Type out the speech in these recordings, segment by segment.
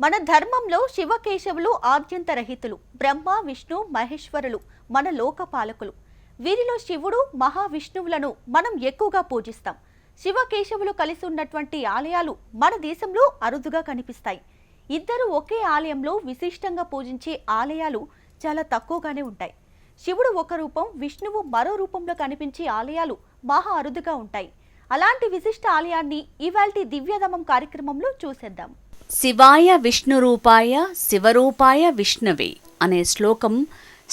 మన ధర్మంలో శివకేశవులు ఆద్యంతరహితులు. బ్రహ్మ విష్ణు మహేశ్వరులు మన లోకపాలకులు. వీరిలో శివుడు మహావిష్ణువులను మనం ఎక్కువగా పూజిస్తాం. శివకేశవులు కలిసి ఉన్నటువంటి ఆలయాలు మన దేశంలో అరుదుగా కనిపిస్తాయి. ఇద్దరు ఒకే ఆలయంలో విశిష్టంగా పూజించే ఆలయాలు చాలా తక్కువగానే ఉంటాయి. శివుడు ఒక రూపం, విష్ణువు మరో రూపంలో కనిపించే ఆలయాలు మహా అరుదుగా ఉంటాయి. అలాంటి విశిష్ట ఆలయాన్ని ఇవాల్టి దివ్యధమం కార్యక్రమంలో చూసేద్దాం. శివాయ విష్ణురూపాయ శివరూపాయ విష్ణవే అనే శ్లోకం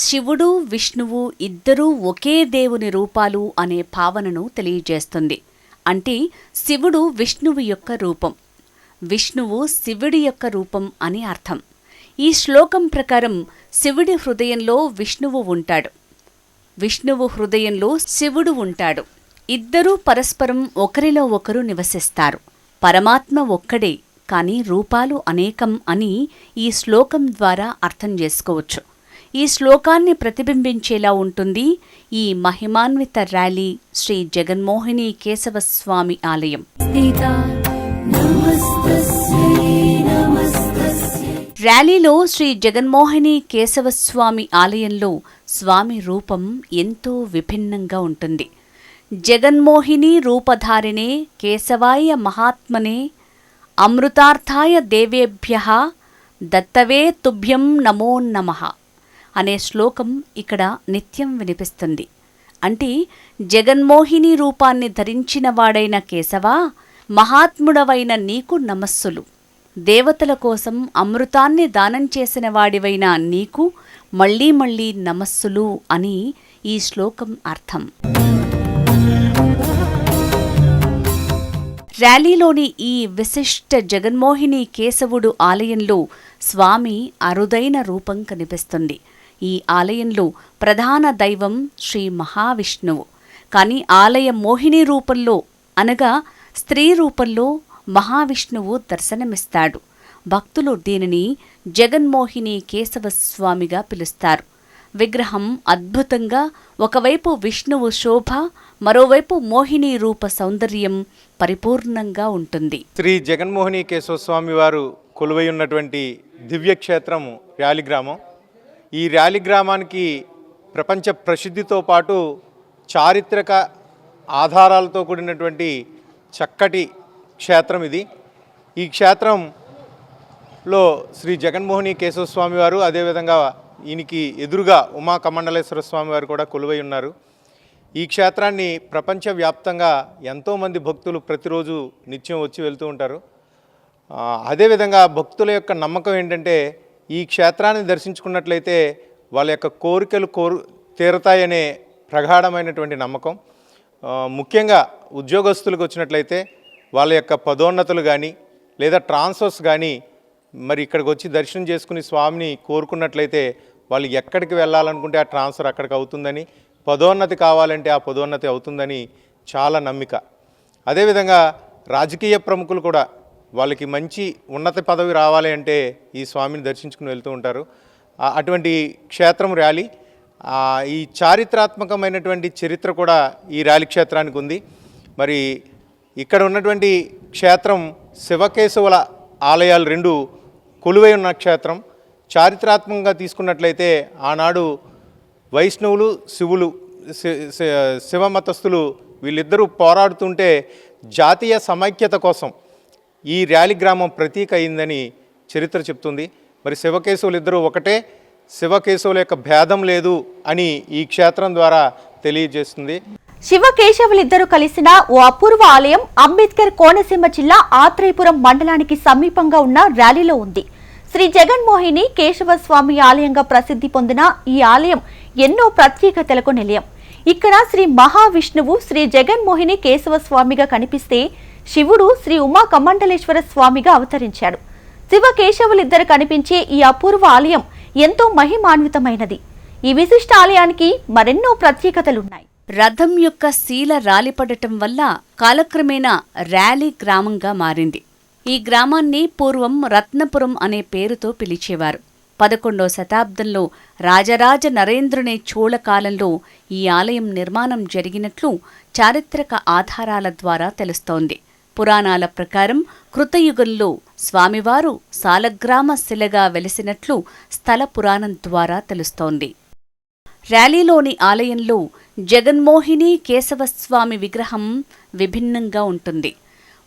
శివుడు విష్ణువు ఇద్దరూ ఒకే దేవుని రూపాలు అనే భావనను తెలియజేస్తుంది. అంటే శివుడు విష్ణువు యొక్క రూపం, విష్ణువు శివుడి యొక్క రూపం అని అర్థం. ఈ శ్లోకం ప్రకారం శివుడి హృదయంలో విష్ణువు ఉంటాడు, విష్ణువు హృదయంలో శివుడు ఉంటాడు. ఇద్దరూ పరస్పరం ఒకరిలో ఒకరు నివసిస్తారు. పరమాత్మ ఒక్కడే, కానీ రూపాలు అనేకం అని ఈ శ్లోకం ద్వారా అర్థం చేసుకోవచ్చు. ఈ శ్లోకాన్ని ప్రతిబింబించేలా ఉంటుంది ఈ మహిమాన్విత ర్యాలీ శ్రీ జగన్మోహిని కేశవస్వామి ఆలయం. ర్యాలీలో శ్రీ జగన్మోహిని కేశవస్వామి ఆలయంలో స్వామి రూపం ఎంతో విభిన్నంగా ఉంటుంది. జగన్మోహిని రూపధారిణే కేశవాయ మహాత్మనే అమృతార్థాయ దేవేభ్యః దత్తవే తుభ్యం నమో నమః అనే శ్లోకం ఇక్కడ నిత్యం వినిపిస్తుంది. అంటే జగన్మోహిని రూపాన్ని ధరించిన వాడైన కేశవా, మహాత్ముడవైన నీకు నమస్సులు. దేవతల కోసం అమృతాన్ని దానం చేసిన వాడివైన నీకు మళ్లీ మళ్లీ నమస్సులు అని ఈ శ్లోకం అర్థం. ర్యాలీలోని ఈ విశిష్ట జగన్మోహిని కేశవుడు ఆలయంలో స్వామి అరుదైన రూపం కనిపిస్తుంది. ఈ ఆలయంలో ప్రధాన దైవం శ్రీ మహావిష్ణువు. కానీ ఆలయ మోహిని రూపంలో అనగా స్త్రీ రూపంలో మహావిష్ణువు దర్శనమిస్తాడు. భక్తులు దీనిని జగన్మోహిని కేశవస్వామిగా పిలుస్తారు. విగ్రహం అద్భుతంగా ఒకవైపు విష్ణువు శోభ, మరోవైపు మోహిని రూప సౌందర్యం పరిపూర్ణంగా ఉంటుంది. శ్రీ జగన్మోహిని కేశవస్వామి వారు కొలువై ఉన్నటువంటి దివ్యక్షేత్రం ర్యాలీగ్రామం. ఈ ర్యాలీగ్రామానికి ప్రపంచ ప్రసిద్ధితో పాటు చారిత్రక ఆధారాలతో కూడినటువంటి చక్కటి క్షేత్రం ఇది. ఈ క్షేత్రంలో శ్రీ జగన్మోహిని కేశవస్వామి వారు, అదేవిధంగా ఈయనకి ఎదురుగా ఉమా కమండలేశ్వర స్వామి వారు కూడా కొలువై ఉన్నారు. ఈ క్షేత్రాన్ని ప్రపంచవ్యాప్తంగా ఎంతోమంది భక్తులు ప్రతిరోజు నిత్యం వచ్చి వెళ్తూ ఉంటారు. అదేవిధంగా భక్తుల యొక్క నమ్మకం ఏంటంటే ఈ క్షేత్రాన్ని దర్శించుకున్నట్లయితే వాళ్ళ యొక్క కోరికలు తీరతాయనే ప్రగాఢమైనటువంటి నమ్మకం. ముఖ్యంగా ఉద్యోగస్తులకు వచ్చినట్లయితే వాళ్ళ యొక్క పదోన్నతులు కానీ లేదా ట్రాన్స్ఫర్స్ కానీ మరి ఇక్కడికి వచ్చి దర్శనం చేసుకుని స్వామిని కోరుకున్నట్లయితే వాళ్ళు ఎక్కడికి వెళ్ళాలనుకుంటే ఆ ట్రాన్స్ఫర్ అక్కడికి అవుతుందని, పదోన్నతి కావాలంటే ఆ పదోన్నతి అవుతుందని చాలా నమ్మిక. అదేవిధంగా రాజకీయ ప్రముఖులు కూడా వాళ్ళకి మంచి ఉన్నత పదవి రావాలి అంటే ఈ స్వామిని దర్శించుకుని వెళ్తూ ఉంటారు. అటువంటి క్షేత్రం ర్యాలీ. ఈ చారిత్రాత్మకమైనటువంటి చరిత్ర కూడా ఈ ర్యాలీ క్షేత్రానికి ఉంది. మరి ఇక్కడ ఉన్నటువంటి క్షేత్రం శివకేశవుల ఆలయాలు రెండు కొలువై ఉన్న క్షేత్రం. చారిత్రాత్మకంగా తీసుకున్నట్లయితే ఆనాడు వైష్ణవులు శివమతస్థులు వీళ్ళిద్దరూ పోరాడుతుంటే జాతీయ సమైక్యత కోసం ఈ ర్యాలీగ్రామం ప్రతీక అయిందని చరిత్ర చెప్తుంది. మరి శివకేశవులు ఇద్దరూ ఒకటే, శివకేశవుల యొక్క భేదం లేదు అని ఈ క్షేత్రం ద్వారా తెలియజేస్తుంది. శివకేశవులిద్దరూ కలిసిన ఓ అపూర్వ ఆలయం అంబేద్కర్ కోనసీమ జిల్లా ఆత్రేయపురం మండలానికి సమీపంగా ఉన్న ర్యాలీలో ఉంది. శ్రీ జగన్మోహిని కేశవస్వామి ఆలయంగా ప్రసిద్ధి పొందిన ఈ ఆలయం ఎన్నో ప్రత్యేకతలకు నిలయం. ఇక్కడ శ్రీ మహావిష్ణువు శ్రీ జగన్మోహిని కేశవస్వామిగా కనిపిస్తే, శివుడు శ్రీ ఉమా కమండలేశ్వర స్వామిగా అవతరించాడు. శివకేశవులిద్దరు కనిపించే ఈ అపూర్వ ఆలయం ఎంతో మహిమాన్వితమైనది. ఈ విశిష్ట ఆలయానికి మరెన్నో ప్రత్యేకతలున్నాయి. రథం యొక్క శీల రాలిపడటం వల్ల కాలక్రమేణా ర్యాలీ గ్రామంగా మారింది. ఈ గ్రామాన్ని పూర్వం రత్నపురం అనే పేరుతో పిలిచేవారు. 11వ శతాబ్దంలో రాజరాజ నరేంద్రుని చోళ కాలంలో ఈ ఆలయం నిర్మాణం జరిగినట్లు చారిత్రక ఆధారాల ద్వారా తెలుస్తోంది. పురాణాల ప్రకారం కృతయుగంలో స్వామివారు సాలగ్రామ శిలగా వెలిసినట్లు స్థల పురాణం ద్వారా తెలుస్తోంది. ర్యాలీలోని ఆలయంలో జగన్మోహిని కేశవస్వామి విగ్రహం విభిన్నంగా ఉంటుంది.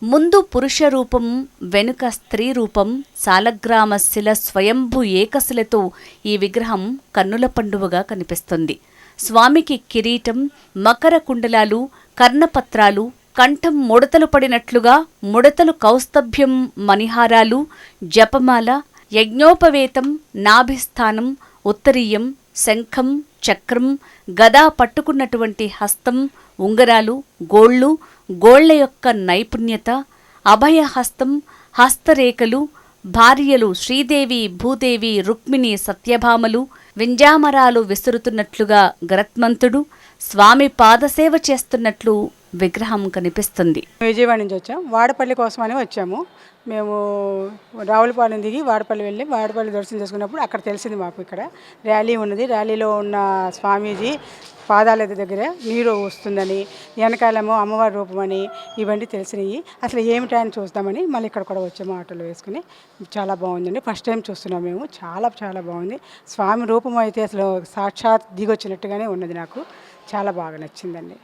ముందు పురుష రూపం, వెనుక స్త్రీ రూపం, సాలగ్రామ శిల స్వయంభు ఏకశిలతో ఈ విగ్రహం కన్నుల పండువగా కనిపిస్తుంది. స్వామికి కిరీటం, మకర కుండలాలు, కర్ణపత్రాలు, కంఠం ముడతలు పడినట్లుగా ముడతలు, కౌస్తభ్యం, మణిహారాలు, జపమాల, యజ్ఞోపవేతం, నాభిస్థానం, ఉత్తరీయం, శంఖం, చక్రం, గదా పట్టుకున్నటువంటి హస్తం, ఉంగరాలు, గోళ్ళు, గోళ్ల యొక్క నైపుణ్యత, అభయహస్తం, హస్తరేఖలు, భార్యలు శ్రీదేవి, భూదేవి, రుక్మిణి, సత్యభామలు వింజామరాలు విసురుతున్నట్లుగా గరత్మంతుడు స్వామి పాదసేవ చేస్తున్నట్లు విగ్రహం కనిపిస్తుంది. విజయవాడ నుంచి వచ్చాం. వాడపల్లి కోసమని వచ్చాము. మేము రావులపాలెం దిగి వాడపల్లి వెళ్ళి వాడపల్లి దర్శనం చేసుకున్నప్పుడు అక్కడ తెలిసింది మాకు ఇక్కడ ర్యాలీ ఉన్నది. ర్యాలీలో ఉన్న స్వామీజీ పాదాల దగ్గర నీరు వస్తుందని, వెనకాలేమో అమ్మవారి రూపమని ఇవన్నీ తెలిసినాయి. అసలు ఏమిటా అని చూస్తామని మళ్ళీ ఇక్కడ కూడా వచ్చాము ఆటోలో వేసుకుని. చాలా బాగుందండి. ఫస్ట్ టైం చూస్తున్నాం మేము. చాలా చాలా బాగుంది. స్వామి రూపం అయితే అసలు సాక్షాత్ దిగొచ్చినట్టుగానే ఉన్నది. నాకు చాలా బాగా నచ్చిందండి.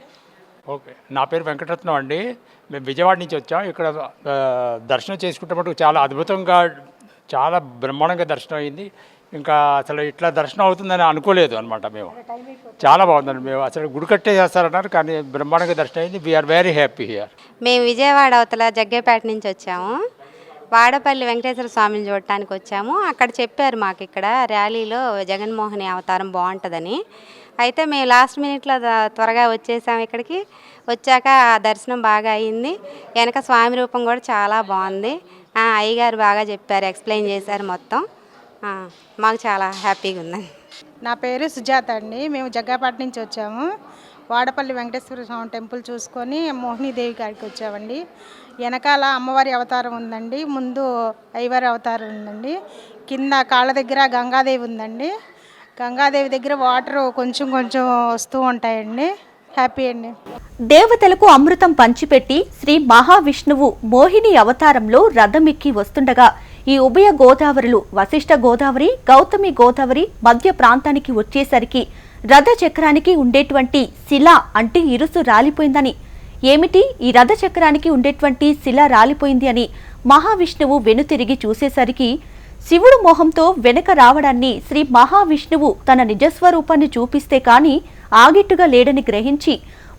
ఓకే, నా పేరు వెంకటరత్నం అండి. మేము విజయవాడ నుంచి వచ్చాం. ఇక్కడ దర్శనం చేసుకుంటే చాలా అద్భుతంగా, చాలా బ్రహ్మాండంగా దర్శనం అయింది. ఇంకా అసలు ఇట్లా దర్శనం అవుతుందని అనుకోలేదు అనమాట. మేము చాలా బాగుందండి. మేము అసలు గుడి కట్టే చేస్తారన్నారు, కానీ బ్రహ్మాండంగా దర్శనం అయింది. We are very happy here. మేము విజయవాడ అవతల జగ్గేపేట నుంచి వచ్చాము. వాడపల్లి వెంకటేశ్వర స్వామిని చూడటానికి వచ్చాము. అక్కడ చెప్పారు మాకు ఇక్కడ ర్యాలీలో జగన్మోహిని అవతారం బాగుంటుందని. అయితే మేము లాస్ట్ మినిట్లో త్వరగా వచ్చేసాము. ఇక్కడికి వచ్చాక దర్శనం బాగా అయింది. వెనక స్వామి రూపం కూడా చాలా బాగుంది. అయ్యగారు బాగా చెప్పారు, ఎక్స్ప్లెయిన్ చేశారు మొత్తం. మాకు చాలా హ్యాపీగా ఉందండి. నా పేరు సుజాత అండి. మేము జగ్గాపేట నుంచి వచ్చాము. వాడపల్లి వెంకటేశ్వర స్వామి టెంపుల్ చూసుకొని మోహినీదేవి గారికి వచ్చామండి. వెనకాల అమ్మవారి అవతారం ఉందండి, ముందు అయ్యవారి అవతారం ఉందండి, కింద కాళ్ళ దగ్గర గంగాదేవి ఉందండి. గంగాదేవి దగ్గర వాటర్ కొంచెం కొంచెం వస్తూ ఉంటాయండి. హ్యాపీ అండి. దేవతలకు అమృతం పంచిపెట్టి శ్రీ మహావిష్ణువు మోహిని అవతారంలో రథమెక్కి వస్తుండగా ఈ ఉభయ గోదావరులు వశిష్ఠ గోదావరి, గౌతమి గోదావరి మధ్య ప్రాంతానికి వచ్చేసరికి రథ చక్రానికి ఉండేటువంటి శిల అంటే ఇరుసు రాలిపోయిందని, ఏమిటి ఈ రథ చక్రానికి ఉండేటువంటి శిల రాలిపోయింది అని మహావిష్ణువు వెనుతిరిగి చూసేసరికి శివుడు మోహంతో వెనక రావడాన్ని శ్రీ మహావిష్ణువు తన నిజస్వరూపాన్ని చూపిస్తే కాని ఆగిట్టుగా లేడని గ్రహించి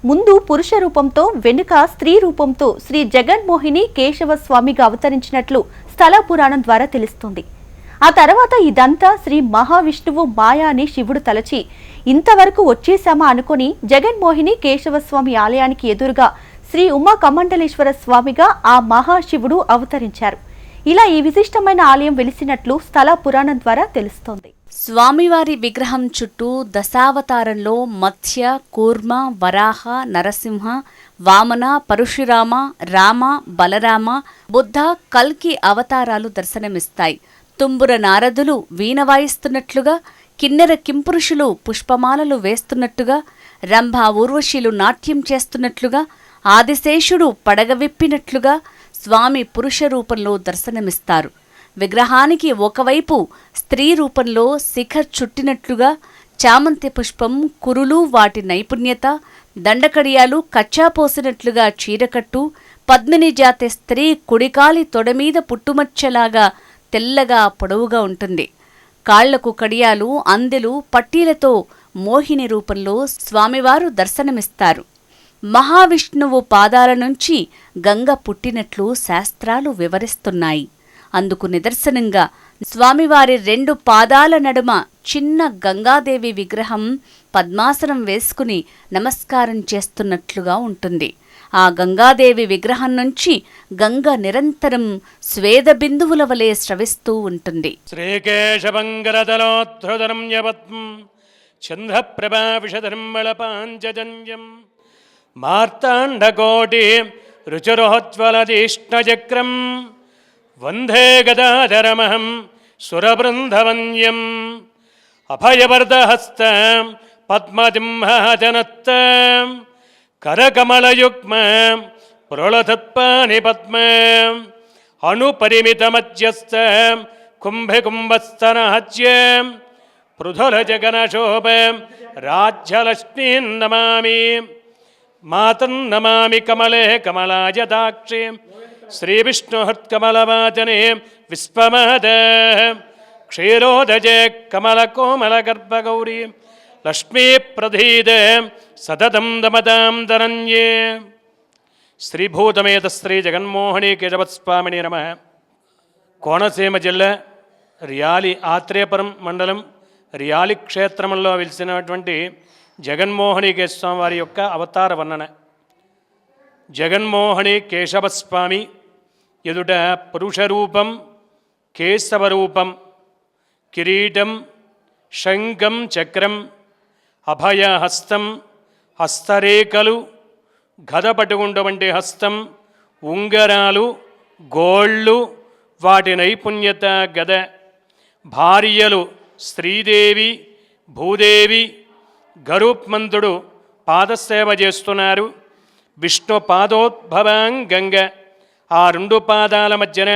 ముందు పురుష రూపంతో వెనుక స్త్రీ రూపంతో శ్రీ జగన్మోహిని కేశవస్వామిగా అవతరించినట్లు స్థల పురాణం ద్వారా తెలుస్తుంది. ఆ తర్వాత ఇదంతా శ్రీ మహావిష్ణువు మాయా అని శివుడు తలచి ఇంతవరకు వచ్చేశామా అనుకుని జగన్మోహిని కేశవస్వామి ఆలయానికి ఎదురుగా శ్రీ ఉమా కమండలేశ్వర స్వామిగా ఆ మహాశివుడు అవతరించారు. ఇలా ఈ విశిష్టమైన ఆలయం వెలిసినట్లు స్థల పురాణం ద్వారా తెలుస్తోంది. స్వామివారి విగ్రహం చుట్టూ దశావతారంలో మత్స్య, కూర్మ, వరాహ, నరసింహ, వామన, పరశురామ, రామ, బలరామ, బుద్ధ, కల్కి అవతారాలు దర్శనమిస్తాయి. తుంబుర నారదులు వీణ వాయిస్తున్నట్లుగా, కిన్నెర కింపురుషులు పుష్పమాలలు వేస్తున్నట్టుగా, రంభ ఊర్వశీలు నాట్యం చేస్తున్నట్లుగా, ఆదిశేషుడు పడగ విప్పినట్లుగా స్వామి పురుష రూపంలో దర్శనమిస్తారు. విగ్రహానికి ఒకవైపు స్త్రీ రూపంలో శిఖ చుట్టినట్లుగా చామంతి పుష్పం, కురులు, వాటి నైపుణ్యత, దండకడియాలు కచ్చాపోసినట్లుగా చీరకట్టు, పద్మిని జాతి స్త్రీ కుడికాలి తొడమీద పుట్టుమచ్చలాగా తెల్లగా పొడవుగా ఉంటుంది. కాళ్లకు కడియాలు, అందెలు, పట్టీలతో మోహిని రూపంలో స్వామివారు దర్శనమిస్తారు. మహావిష్ణువు పాదాల నుంచి గంగ పుట్టినట్లు శాస్త్రాలు వివరిస్తున్నాయి. అందుకు నిదర్శనంగా స్వామివారి 2 పాదాల నడుమ చిన్న గంగాదేవి విగ్రహం పద్మాసనం వేసుకుని నమస్కారం చేస్తున్నట్లుగా ఉంటుంది. ఆ గంగాదేవి విగ్రహం నుంచి గంగ నిరంతరం స్వేద బిందువుల వలె స్రవిస్తూ ఉంటుంది. శ్రీకేశవంగరతలోద్ధృతరం యపత్ం చంద్రప్రభా విషధర్మళపాంచజన్యం మార్తాండకోటి రుచిరోజ్వలదీష్ణచక్రం వందే గదాధరమహం సురబృందవన్యం అభయవర్ధహస్త పద్మజింహజనత్త కరకమలయుగ్మ ప్రోళతత్పాని పద్మ అణుపరిమితమధ్యస్థ కుంభకుంభస్తనహత్య పృథులజగనశోభ రాజ్యలక్ష్మీం నమామి మాతన్నమామి కమలే కమలాయదాక్షి శ్రీవిష్ణుహృత్కమలవాచనే విశ్వమహద క్షీరోదజే కమలకోమలగర్భగౌరీ లక్ష్మీ ప్రధీద సతతం దమదాం ధరణ్యే. శ్రీభూతమేత శ్రీ జగన్మోహిని కేశవస్వామిని నమః. కోనసీమ జిల్లా రియాలి ఆత్రేయపురం మండలం రియాలి క్షేత్రంలో వెలిసినటువంటి జగన్మోహిని కేశవస్వామి వారి యొక్క అవతార వర్ణన. జగన్మోహిని కేశవస్వామి ఎదుట పురుషరూపం, కేశవరూపం, కిరీటం, శంఖం, చక్రం, అభయహస్తం, హస్తరేఖలు, గద పట్టుకుంటువంటి హస్తం, ఉంగరాలు, గోళ్ళు, వాటి నైపుణ్యత గద. భార్యలు శ్రీదేవి, భూదేవి, గరుత్మంతుడు పాదసేవ చేస్తున్నారు. విష్ణు పాదోద్భవాంగంగ, ఆ రెండు పాదాల మధ్యన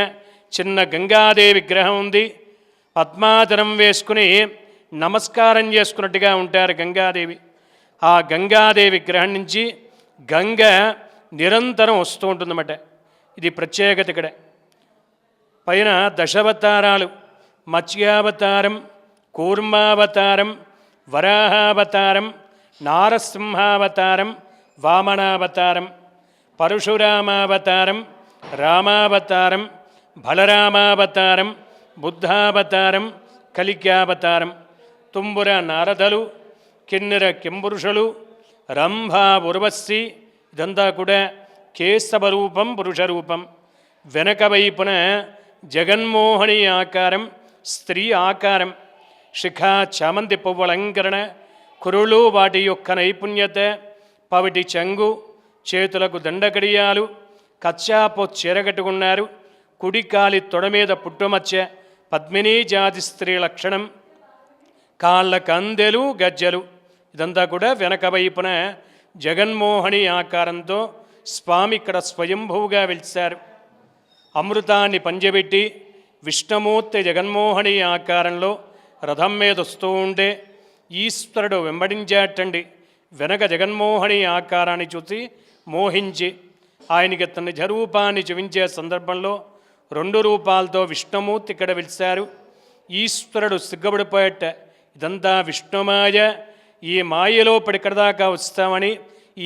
చిన్న గంగాదేవి విగ్రహం ఉంది. పద్మాసనం వేసుకుని నమస్కారం చేసుకున్నట్టుగా ఉంటారు గంగాదేవి. ఆ గంగాదేవి విగ్రహం నుంచి గంగ నిరంతరం వస్తూ ఉంటుందన్నమాట. ఇది ప్రత్యేకత ఇక్కడ. పైన దశావతారాలు, మత్స్యావతారం, కూర్మావతారం, వరాహావతారం, నారసింహావతారం, వామనావతారం, పరశురామావతారం, రామావతారం, బలరామావతారం, బుద్ధావతారం, కలిక్యావతారం. తుంబుర నారదలు, కిన్నెర కింపురుషులు, రంభ ఉర్వశి, ఇదంతా కూడా కేశవరూపం, పురుషరూపం. వెనక వైపున జగన్మోహిని ఆకారం, స్త్రీ ఆకారం. శిఖా చామంతి పువ్వుల అలంకరణ, కురులు, వాటి యొక్క నైపుణ్యత, పవిటి చెంగు, చేతులకు దండకడియాలు, కచ్చాపు చీరగట్టుకున్నారు. కుడికాలి తొడ మీద పుట్టుమచ్చ, పద్మినీ జాతి స్త్రీ లక్షణం. కాళ్ళ కందెలు, గజ్జలు. ఇదంతా కూడా వెనక వైపున జగన్మోహిని ఆకారంతో స్వామి ఇక్కడ స్వయంభువుగా వెలిశారు. అమృతాన్ని పంజబెట్టి విష్ణుమూర్తి జగన్మోహిని ఆకారంలో రథం మీద వస్తూ ఉంటే ఈశ్వరుడు వెంబడించేటండి. వెనక జగన్మోహిని ఆకారాన్ని చూసి మోహించి ఆయనకి తన నిజరూపాన్ని చూపించే సందర్భంలో రెండు రూపాలతో విష్ణుమూర్తి ఇక్కడ వెలిశారు. ఈశ్వరుడు సిగ్గబడిపోయేట, ఇదంతా విష్ణుమాయ, ఈ మాయలో ఇక్కడ దాకా వస్తామని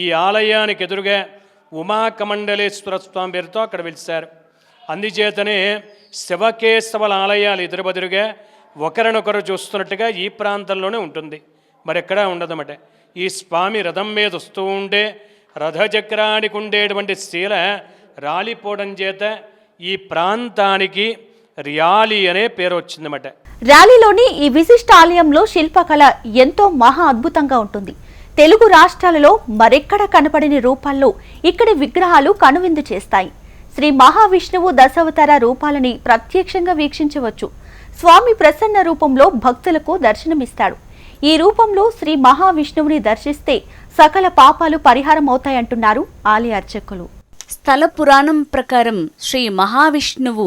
ఈ ఆలయానికి ఎదురుగా ఉమాకమండలేశ్వర స్వామి పేరుతో అక్కడ వెలిశారు. అందుచేతనే శివకేశవుల ఆలయాలు ఎదురుబదురుగా ఒకరినొకరు చూస్తున్నట్టుగా ఈ ప్రాంతంలోనే ఉంటుంది, మరెక్కడా ఉండదన్నమాట. ఈ స్వామి రథం మీద వస్తూ ఉంటే రథచక్రానికి ఉండేటువంటి శీల రాలిపోవడం చేత ఈ ప్రాంతానికి ర్యాలీ అనే పేరు వచ్చిందన్నమాట. ర్యాలీలోని ఈ విశిష్ట ఆలయంలో శిల్పకళ ఎంతో మహా అద్భుతంగా ఉంటుంది. తెలుగు రాష్ట్రాలలో మరెక్కడ కనపడని రూపాల్లో ఇక్కడి విగ్రహాలు కనువిందు చేస్తాయి. శ్రీ మహావిష్ణువు దశావతార రూపాలని ప్రత్యక్షంగా వీక్షించవచ్చు. స్వామి ప్రసన్న రూపంలో భక్తులకు దర్శనమిస్తాడు. ఈ రూపంలో శ్రీ మహావిష్ణువుని దర్శిస్తే సకల పాపాలు పరిహారం అవుతాయంటున్నారు ఆలయ అర్చకులు. స్థల పురాణం ప్రకారం శ్రీ మహావిష్ణువు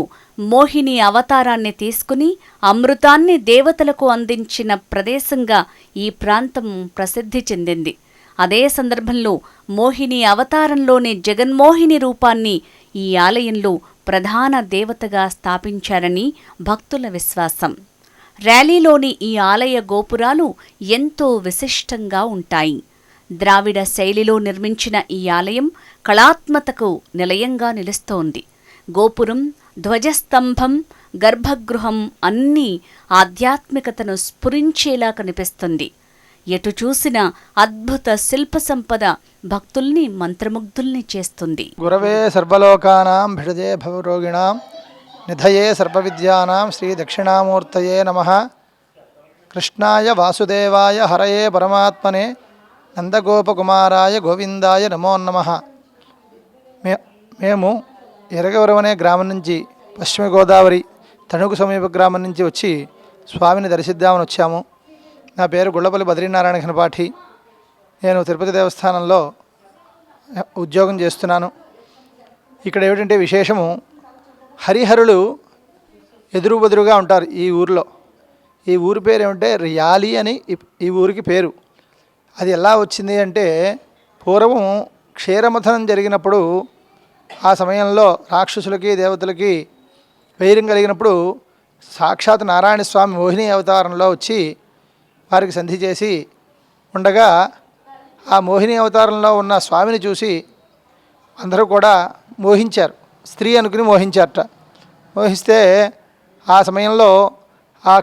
మోహిని అవతారాన్ని తీసుకుని అమృతాన్ని దేవతలకు అందించిన ప్రదేశంగా ఈ ప్రాంతం ప్రసిద్ధి చెందింది. అదే సందర్భంలో మోహిని అవతారంలోని జగన్మోహిని రూపాన్ని ఈ ఆలయంలో ప్రధాన దేవతగా స్థాపించారని భక్తుల విశ్వాసం. ర్యాలీలోని ఈ ఆలయ గోపురాలు ఎంతో విశిష్టంగా ఉంటాయి. ద్రావిడ శైలిలో నిర్మించిన ఈ ఆలయం కళాత్మతకు నిలయంగా నిలుస్తోంది. గోపురం, ధ్వజస్తంభం, గర్భగృహం అన్నీ ఆధ్యాత్మికతను స్ఫురించేలా కనిపిస్తుంది. ఎటు చూసినా అద్భుత శిల్ప సంపద భక్తుల్ని మంత్రముగ్ధుల్ని చేస్తుంది. గురవే సర్వలోకానాం భిషజే భవరోగిణాం నిధయే సర్వవిద్యానాం శ్రీ దక్షిణామూర్తయే నమః. కృష్ణాయ వాసుదేవాయ హరయే పరమాత్మనే నందగోపకుమారాయ గోవిందాయ నమో నమః. మేము ఎరగవరం అనే గ్రామం నుంచి పశ్చిమ గోదావరి తణుకు సమీప గ్రామం నుంచి వచ్చి స్వామిని దర్శిద్దామని వచ్చాము. నా పేరు గుళ్ళపల్లి బద్రీనారాయణ ఘనపాఠి. నేను తిరుపతి దేవస్థానంలో ఉద్యోగం చేస్తున్నాను. ఇక్కడ ఏమిటంటే విశేషము, హరిహరులు ఎదురు బెదురుగా ఉంటారు ఈ ఊరిలో. ఈ ఊరి పేరు ఏమంటే రియాలి అని ఈ ఊరికి పేరు. అది ఎలా వచ్చింది అంటే, పూర్వం క్షీరమథనం జరిగినప్పుడు ఆ సమయంలో రాక్షసులకి దేవతలకి వైరం కలిగినప్పుడు సాక్షాత్ నారాయణ స్వామి మోహిని అవతారంలో వచ్చి వారికి సంధి చేసి ఉండగా, ఆ మోహిని అవతారంలో ఉన్న స్వామిని చూసి అందరూ కూడా మోహించారు, స్త్రీ అనుకుని మోహించారట. మోహిస్తే ఆ సమయంలో ఆ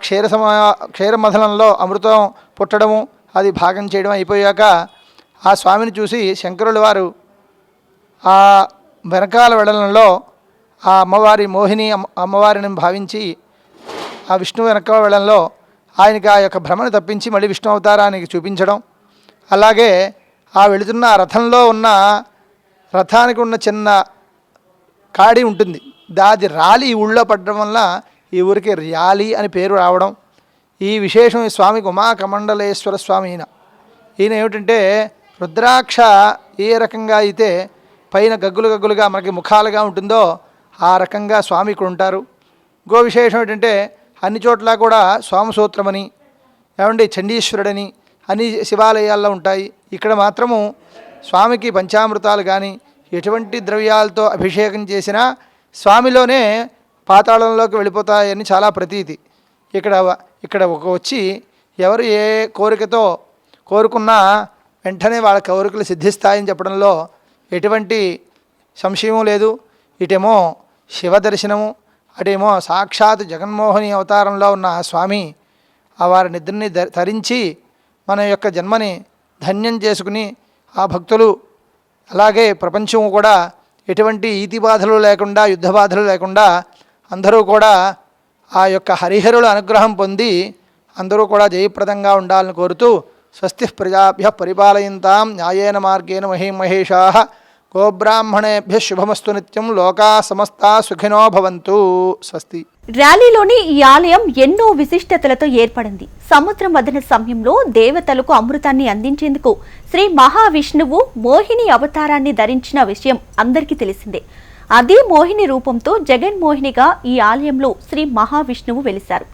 క్షీరమథనంలో అమృతం పుట్టడము, అది భాగం చేయడం అయిపోయాక ఆ స్వామిని చూసి శంకరుల వారు ఆ వెనకాల వెడలంలో ఆ అమ్మవారి మోహిని అమ్మవారిని భావించి ఆ విష్ణు వెనకాల వెడలంలో ఆయనకి ఆ యొక్క భ్రమను తప్పించి మళ్ళీ విష్ణు అవతారానికి చూపించడం. అలాగే ఆ వెళుతున్న రథంలో ఉన్న రథానికి ఉన్న చిన్న కాడి ఉంటుంది, దాది రాలి ఈ ఊళ్ళో పడడం వల్ల ఈ ఊరికి ర్యాలి అని పేరు రావడం. ఈ విశేషం ఈ స్వామికి ఉమా కమండలేశ్వర స్వామి ఈయన ఏమిటంటే, రుద్రాక్ష ఏ రకంగా అయితే పైన గగ్గులుగా మనకి ముఖాలుగా ఉంటుందో ఆ రకంగా స్వామి ఇక్కడ ఉంటారు. ఇంకో విశేషం ఏంటంటే, అన్ని చోట్ల కూడా స్వామసూత్రమని ఏమండి చండీశ్వరుడని అన్ని శివాలయాల్లో ఉంటాయి. ఇక్కడ మాత్రము స్వామికి పంచామృతాలు కానీ ఎటువంటి ద్రవ్యాలతో అభిషేకం చేసినా స్వామిలోనే పాతాళంలోకి వెళ్ళిపోతాయని చాలా ప్రతీతి. ఇక్కడ వచ్చి ఎవరు ఏ కోరికతో కోరుకున్నా వెంటనే వాళ్ళ కోరికలు సిద్ధిస్తాయని చెప్పడంలో ఎటువంటి సంశయం లేదు. ఇటేమో శివ దర్శనము, అటేమో సాక్షాత్ జగన్మోహిని అవతారంలో ఉన్న స్వామి ఆ వారి నిద్రని ధరించి మన యొక్క జన్మని ధన్యం చేసుకుని ఆ భక్తులు, అలాగే ప్రపంచం కూడా ఎటువంటి ఈతి బాధలు లేకుండా, యుద్ధ బాధలు లేకుండా అందరూ కూడా ఆ యొక్క హరిహరుల అనుగ్రహం పొంది అందరూ కూడా జయప్రదంగా ఉండాలని కోరుతూ, స్వస్తి ప్రజాభ్య పరిపాలయంతాం న్యాయేన మార్గేణ మహేషా గోబ్రాహ్మణేభ్య శుభమస్తు నిత్యం లోకా సమస్తా సుఖినో భవంతు. స్వస్తి. ర్యాలీలోని ఈ ఆలయం ఎన్నో విశిష్టతలతో ఏర్పడింది. సముద్ర మథన సమయంలో దేవతలకు అమృతాన్ని అందించేందుకు శ్రీ మహావిష్ణువు మోహిని అవతారాన్ని ధరించిన విషయం అందరికీ తెలిసిందే. అదే మోహిని రూపంతో జగన్మోహినిగా ఈ ఆలయంలో శ్రీ మహావిష్ణువు వెలిశారు.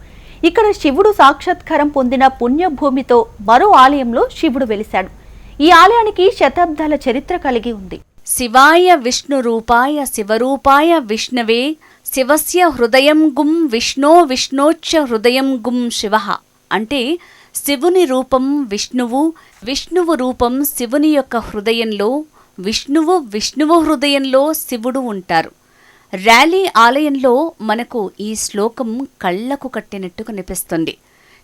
ఇక్కడ శివుడు సాక్షాత్కారం పొందిన పుణ్యభూమితో మరో ఆలయంలో శివుడు వెలిశాడు. ఈ ఆలయానికి శతాబ్దాల చరిత్ర కలిగి ఉంది. శివాయ విష్ణు రూపాయ శివరూపాయ విష్ణవే శివస్య హృదయం గుం విష్ణో విష్ణోచ్చ హృదయం గుం శివ అంటే శివుని రూపం విష్ణువు, విష్ణువు రూపం శివుని యొక్క హృదయంలో, విష్ణువు హృదయంలో శివుడు ఉంటారు. ర్యాలీ ఆలయంలో మనకు ఈ శ్లోకం కళ్లకు కట్టినట్టు కనిపిస్తుంది.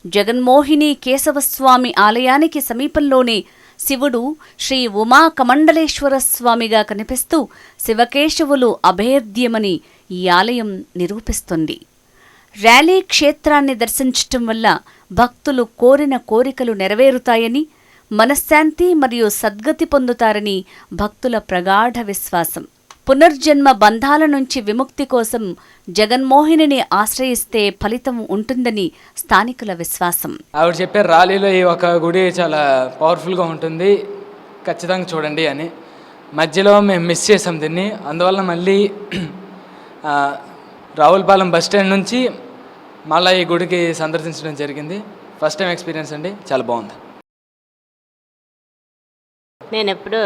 జగన్మోహిని కేశవస్వామి ఆలయానికి సమీపంలోనే శివుడు శ్రీ ఉమా కమండలేశ్వర స్వామిగా కనిపిస్తూ శివకేశవులు అభేద్యమని ఈ ఆలయం నిరూపిస్తుంది. ర్యాలీ క్షేత్రాన్ని దర్శించటం వల్ల భక్తులు కోరిన కోరికలు నెరవేరుతాయని, మనశ్శాంతి మరియు సద్గతి పొందుతారని భక్తుల ప్రగాఢ విశ్వాసం. పునర్జన్మ బంధాల నుంచి విముక్తి కోసం జగన్మోహినిని ఆశ్రయిస్తే ఫలితం ఉంటుందని స్థానికుల విశ్వాసం. ఆవిడ చెప్పారు ర్యాలీలో ఈ ఒక గుడి చాలా పవర్ఫుల్గా ఉంటుంది, ఖచ్చితంగా చూడండి అని. మధ్యలో మేము మిస్ చేసాం దీన్ని, అందువల్ల మళ్ళీ రావులపాలెం బస్ స్టాండ్ నుంచి మళ్ళీ ఈ గుడికి సందర్శించడం జరిగింది. ఫస్ట్ టైం ఎక్స్పీరియన్స్ అండి, చాలా బాగుంది. నేను ఎప్పుడు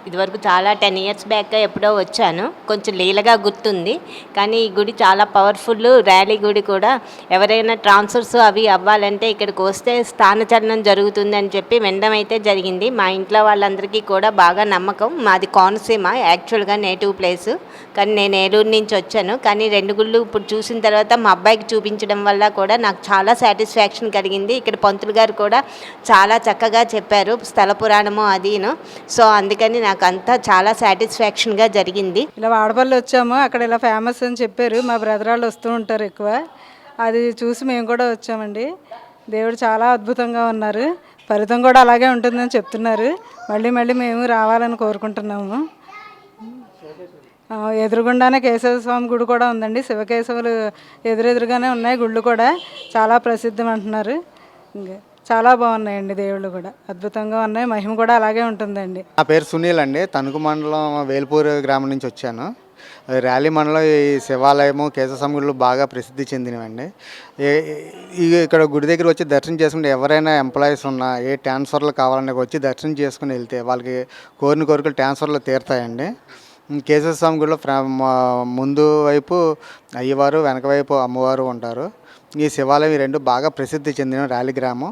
ఇదివరకు చాలా 10 ఇయర్స్ బ్యాక్ ఎప్పుడో వచ్చాను, కొంచెం లీలగా గుర్తుంది. కానీ ఈ గుడి చాలా పవర్ఫుల్. ర్యాలీ గుడి కూడా ఎవరైనా ట్రాన్స్ఫర్స్ అవి అవ్వాలంటే ఇక్కడికి వస్తే స్థానచలనం జరుగుతుంది అని చెప్పి వినడం అయితే జరిగింది. మా ఇంట్లో వాళ్ళందరికీ కూడా బాగా నమ్మకం. మాది కోనసీమ, యాక్చువల్గా నేటివ్ ప్లేస్, కానీ నేను ఏలూరు నుంచి వచ్చాను. కానీ 2 గుళ్ళు ఇప్పుడు చూసిన తర్వాత మా అబ్బాయికి చూపించడం వల్ల కూడా నాకు చాలా సాటిస్ఫాక్షన్ కలిగింది. ఇక్కడ పంతులు గారు కూడా చాలా చక్కగా చెప్పారు స్థల పురాణము అదిను. సో అందుకని నాకు అంతా చాలా సాటిస్ఫాక్షన్గా జరిగింది. ఇలా వాడపల్లి వచ్చాము, అక్కడ ఇలా ఫేమస్ అని చెప్పారు. మా బ్రదర్ వాళ్ళు వస్తూ ఉంటారు ఎక్కువ, అది చూసి మేము కూడా వచ్చామండి. దేవుడు చాలా అద్భుతంగా ఉన్నారు, ఫలితం కూడా అలాగే ఉంటుందని చెప్తున్నారు. మళ్ళీ మేము రావాలని కోరుకుంటున్నాము. ఎదురుగుండానే కేశవ స్వామి గుడి కూడా ఉందండి. శివకేశవులు ఎదురుగానే ఉన్నాయి గుళ్ళు కూడా, చాలా ప్రసిద్ధం అంటున్నారు. ఇంకా చాలా బాగున్నాయండి, దేవుళ్ళు కూడా అద్భుతంగా ఉన్నాయి, మహిమ కూడా అలాగే ఉంటుందండి. నా పేరు సునీల్ అండి. తణుకు మండలం వేల్పూర్ గ్రామం నుంచి వచ్చాను. ర్యాలీ మండలం ఈ శివాలయము కేశవస్వామి గుళ్ళు బాగా ప్రసిద్ధి చెందినవండి. ఇక్కడ గుడి దగ్గర వచ్చి దర్శనం చేసుకుంటే ఎవరైనా ఎంప్లాయీస్ ఉన్నా ఏ ట్రాన్స్ఫర్లు కావాలన్నా వచ్చి దర్శనం చేసుకుని వెళ్తే వాళ్ళకి కోరిన కోరికలు ట్రాన్స్ఫర్లు తీరుతాయండి. కేశవస్వామి గుడిలో ముందు వైపు అయ్యవారు, వెనక వైపు అమ్మవారు ఉంటారు. ఈ శివాలయం ఈ రెండు బాగా ప్రసిద్ధి చెందిన ర్యాలీ గ్రామం.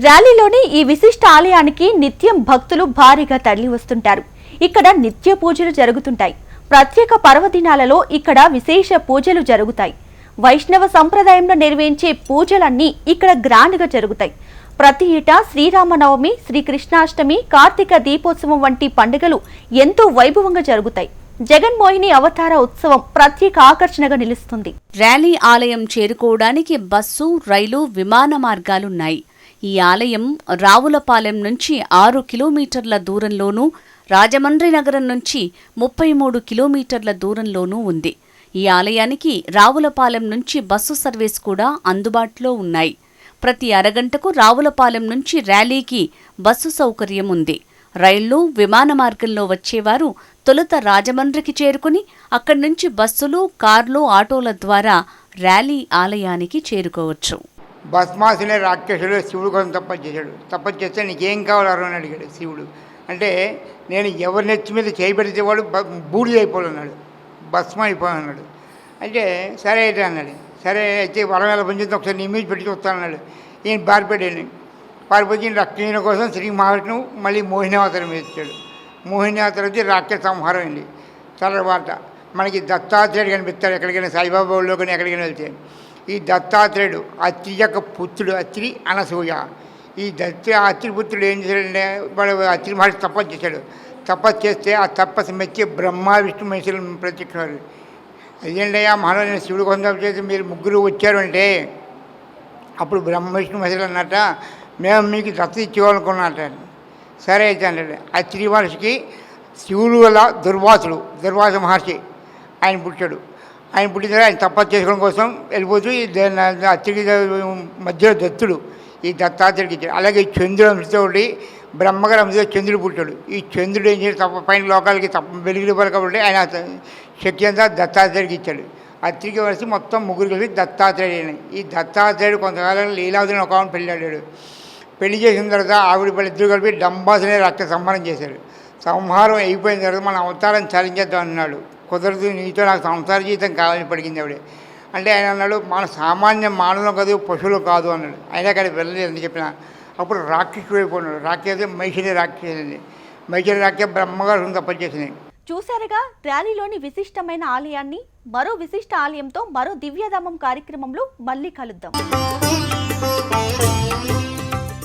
ర్యాలీలోని ఈ విశిష్ట ఆలయానికి నిత్యం భక్తులు భారీగా తరలి వస్తుంటారు. ఇక్కడ నిత్య పూజలు జరుగుతుంటాయి. ప్రత్యేక పర్వదినాలలో ఇక్కడ విశేష పూజలు జరుగుతాయి. వైష్ణవ సంప్రదాయంలో నిర్వహించే పూజలన్నీ ఇక్కడ గ్రాండ్గా జరుగుతాయి. ప్రతి ఏటా శ్రీరామనవమి, శ్రీకృష్ణాష్టమి, కార్తీక దీపోత్సవం వంటి పండుగలు ఎంతో వైభవంగా జరుగుతాయి. జగన్మోహిని అవతార ఉత్సవం ప్రత్యేక ఆకర్షణగా నిలుస్తుంది. ర్యాలీ ఆలయం చేరుకోవడానికి బస్సు, రైలు, విమాన మార్గాలున్నాయి. ఈ ఆలయం రావులపాలెం నుంచి 6 కిలోమీటర్ల దూరంలోనూ, రాజమండ్రి నగరం నుంచి 33 కిలోమీటర్ల దూరంలోనూ ఉంది. ఈ ఆలయానికి రావులపాలెం నుంచి బస్సు సర్వీస్ కూడా అందుబాటులో ఉన్నాయి. ప్రతి అరగంటకు రావులపాలెం నుంచి ర్యాలీకి బస్సు సౌకర్యం ఉంది. రైళ్లు, విమాన మార్గంలో వచ్చేవారు తొలుత రాజమండ్రికి చేరుకుని అక్కడి నుంచి బస్సులు, కార్లు, ఆటోల ద్వారా ర్యాలీ ఆలయానికి చేరుకోవచ్చు. భస్మాసునే రాక్షసుడు శివుడు కోసం తపస్సు చేశాడు. తపస్సు చేస్తే నీకేం కావాలో అని అడిగాడు శివుడు. అంటే నేను ఎవరి నెత్తి మీద చేయబెడితే వాడు బూడిద అయిపోవాలన్నాడు, భస్మ అయిపోవాలన్నాడు. అంటే సరే అయితే అన్నాడు. సరే అయితే వరం ఎలా పనిచేస్తే ఒకసారి నీ మీద పెట్టి చూస్తానన్నాడు. ఈయన పారిపోయాడు. పారిపోయి రక్షణ కోసం శ్రీ మహావిష్ణువు మళ్ళీ మోహిని అవతారం ఇచ్చాడు. మోహిని అవతారం వచ్చి రాక్షస సంహారం అయింది. తర్వాత మనకి దత్తాత్రేయుడు కనిపిస్తాడు ఎక్కడికైనా, సాయిబాబా ఊళ్ళో కానీ ఎక్కడికైనా వెళ్తే. ఈ దత్తాత్రేయుడు అత్రి యొక్క పుత్రుడు, అత్రి అనసూయ. ఈ అత్రి పుత్రుడు ఏం చేశాడంటే వాడు అత్రి మహర్షి తపస్సు చేశాడు. తపస్సు చేస్తే ఆ తపస్సు మెచ్చి బ్రహ్మ, విష్ణు మహేశ్వరులు ప్రత్యక్షారు. అదేంటయ్యా మహారాజు శివుడు కోసం తపస్సు చేసి మీరు ముగ్గురు వచ్చారు అంటే అప్పుడు బ్రహ్మ, విష్ణు మహేశ్వరులు అన్నట్ట మేము మీకు దత్త ఇచ్చేవాలనుకున్నట్ట. సరే అయితే అన్నాడు. అత్రి మహర్షికి శివుడు వల్ల దుర్వాస మహర్షి ఆయన పుట్టాడు. ఆయన పుట్టిన తర్వాత ఆయన తపస్సు చేసుకోవడం కోసం వెళ్ళిపోతూ అత్రికి మధ్యలో దత్తుడు ఈ దత్తాత్రేయుడికి ఇచ్చాడు. అలాగే చంద్రుడు అంశతోటి బ్రహ్మగారు అంశతో చంద్రుడు పుట్టాడు. ఈ చంద్రుడు ఏం చేసి తప్ప పైన లోకాలకి వెలుగులు ఇవ్వాలి కాబట్టి ఆయన శక్తి అంతా దత్తాత్రేయుడికి ఇచ్చాడు. అత్రికి వలసి మొత్తం ముగ్గురు కలిసి దత్తాత్రేయుడు. ఈ దత్తాత్రేయుడు కొంతకాలం లీలావతిని ఒక ఆవిడ పెళ్ళాడాడు. పెళ్లి చేసిన తర్వాత ఆవిడ ఇద్దరు కలిపి డంబాసునే రాక్షస సంహారం చేశాడు. సంహారం అయిపోయిన తర్వాత మన అవతారం చాలించేద్దాం అన్నాడు. కుదరదు, నీతో నాకు సంసార జీవితం కావాలని పడిగింది ఆవిడ. అంటే ఆయన అన్నాడు మన సామాన్య మానవులు కాదు, పశువులు కాదు అన్నాడు. అయినా కానీ వెళ్ళలేదు అని చెప్పిన. అప్పుడు రాక్షసుడు అయిపోయినాడు. రాక్షసు మైషిని రాక్షసింది. మైషిని రాక్ష బ్రహ్మగారు తపస్సు చేసింది. చూశారుగా ర్యాలీలోని విశిష్టమైన ఆలయాన్ని. మరో విశిష్ట ఆలయంతో మరో దివ్యధామం కార్యక్రమంలో మళ్ళీ కలుద్దాం.